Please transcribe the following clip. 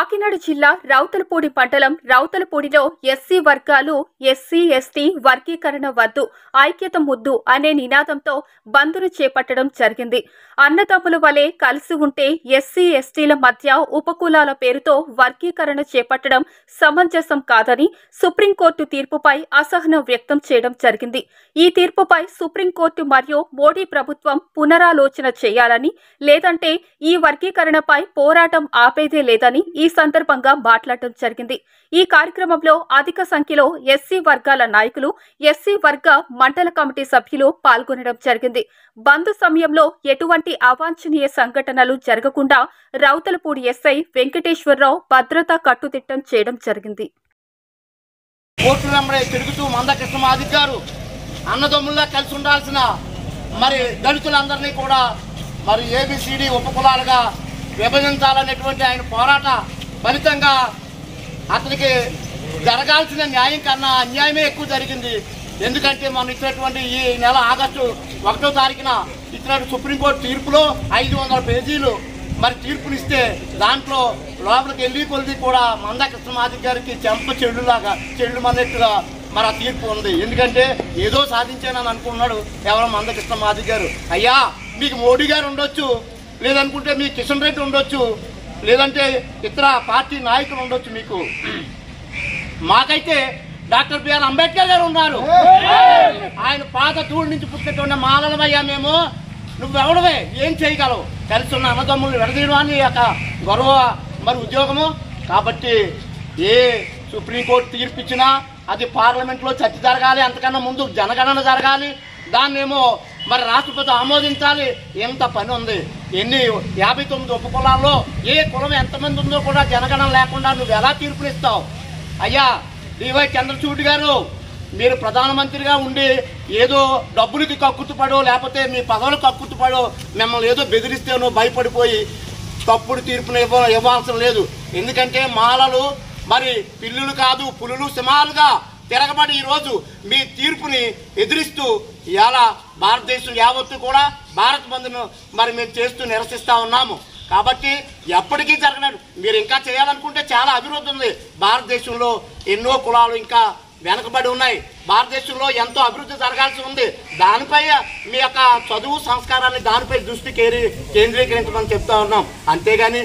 కాకినాడ జిల్లా రౌతలపూడి మండలం రౌతలపూడిలో ఎస్సీ వర్గాలు ఎస్సీ ఎస్టీ వర్గీకరణ వద్దు ఐక్యత ముద్దు అనే నినాదంతో బంద్ను చేపట్టడం జరిగింది. అన్నదమ్ముల వలె కలిసి ఉంటే ఎస్సీ ఎస్టీల మధ్య ఉపకులాల పేరుతో వర్గీకరణ చేపట్టడం సమంజసం కాదని సుప్రీంకోర్టు తీర్పుపై అసహనం వ్యక్తం చేయడం జరిగింది. ఈ తీర్పుపై సుప్రీంకోర్టు మరియు మోడీ ప్రభుత్వం పునరాలోచన చేయాలని, లేదంటే ఈ వర్గీకరణపై పోరాటం ఆపేదే లేదని ఈ సందర్భంగా మాట్లాడటం జరిగింది. ఈ కార్యక్రమంలో అధిక సంఖ్యలో ఎస్సీ వర్గాల నాయకులు, ఎస్సీ వర్గ మండల కమిటీ సభ్యులు పాల్గొనడం జరిగింది. బంద్ సమయంలో ఎటువంటి అవాంఛనీయ సంఘటనలు జరగకుండా రౌతలపూడి ఎస్ఐ వెంకటేశ్వరరావు భద్రతా కట్టుదిట్టం చేయడం జరిగింది. తిరుగుతూ మందకృష్ణ గారు అన్నదమ్ముల్లా కలిసి ఉండాల్సిన దళితులందరినీ కూడా ఏబిసిడి ఉపకులాలుగా విభజించాలనేటువంటి ఆయన పోరాట ఫలితంగా అతనికి జరగాల్సిన న్యాయం కన్నా అన్యాయమే ఎక్కువ జరిగింది. ఎందుకంటే మనం ఇచ్చినటువంటి ఈ నెల ఆగస్టు 1వ తారీఖున ఇచ్చిన సుప్రీంకోర్టు తీర్పులో 500 పేజీలు తీర్పునిస్తే దాంట్లో లోపలికి వెళ్ళి కొలిది కూడా మందకృష్ణ గారికి చెంప చెల్లు మన్నట్టుగా ఆ తీర్పు ఉంది. ఎందుకంటే ఏదో సాధించానని అనుకున్నాడు ఎవరో మందకృష్ణ గారు. అయ్యా, మీకు మోడీ గారు ఉండొచ్చు, లేదనుకుంటే మీ కిషన్ రెడ్డి ఉండొచ్చు, లేదంటే ఇతర పార్టీ నాయకులు ఉండొచ్చు, మీకు మాకైతే డాక్టర్ బిఆర్ అంబేద్కర్ గారు ఉన్నారు. ఆయన పాత తూడు నుంచి పుట్టినటువంటి మాలలమయ్యా మేము. నువ్వెవడవే, ఏం చేయగలవు? కలిసి ఉన్న అన్నదమ్ములు విడదీయడం అని యొక్క గొడవ ఉద్యోగము. కాబట్టి ఏ సుప్రీంకోర్టు తీర్పు ఇచ్చినా అది పార్లమెంట్లో చర్చ జరగాలి, అంతకన్నా ముందు జనగణన జరగాలి, దాన్నేమో రాష్ట్రపతి ఆమోదించాలి. ఎంత పని ఉంది. 59 ఉపకులాల్లో ఏ కులం ఎంతమంది ఉందో కూడా జనగణన లేకుండా నువ్వు ఎలా తీర్పునిస్తావు? అయ్యా డివై చంద్రచూడ్ గారు, మీరు ప్రధానమంత్రిగా ఉండి ఏదో డబ్బులకి కక్కుతుపడో లేకపోతే మీ పదవులకు కక్కుతుపడో మిమ్మల్ని ఏదో బెదిరిస్తేనో భయపడిపోయి తప్పుడు తీర్పును ఇవ్వాల్సిన లేదు. ఎందుకంటే మాలలు పిల్లులు కాదు, పులులు సింహాలుగా తిరగబడి ఈరోజు మీ తీర్పుని ఎదిరిస్తూ ఇవాళ భారతదేశం యావత్తు కూడా భారత్ బంద్ను మేము చేస్తూ నిరసిస్తూ ఉన్నాము. కాబట్టి ఎప్పటికీ జరగలేదు. మీరు ఇంకా చేయాలనుకుంటే చాలా అభివృద్ధి ఉంది. భారతదేశంలో ఎన్నో కులాలు ఇంకా వెనకబడి ఉన్నాయి. భారతదేశంలో ఎంతో అభివృద్ధి జరగాల్సి ఉంది. దానిపై మీ యొక్క చదువు సంస్కారాన్ని దానిపై దృష్టి కేంద్రీకరించమని చెప్తా ఉన్నాం. అంతేగాని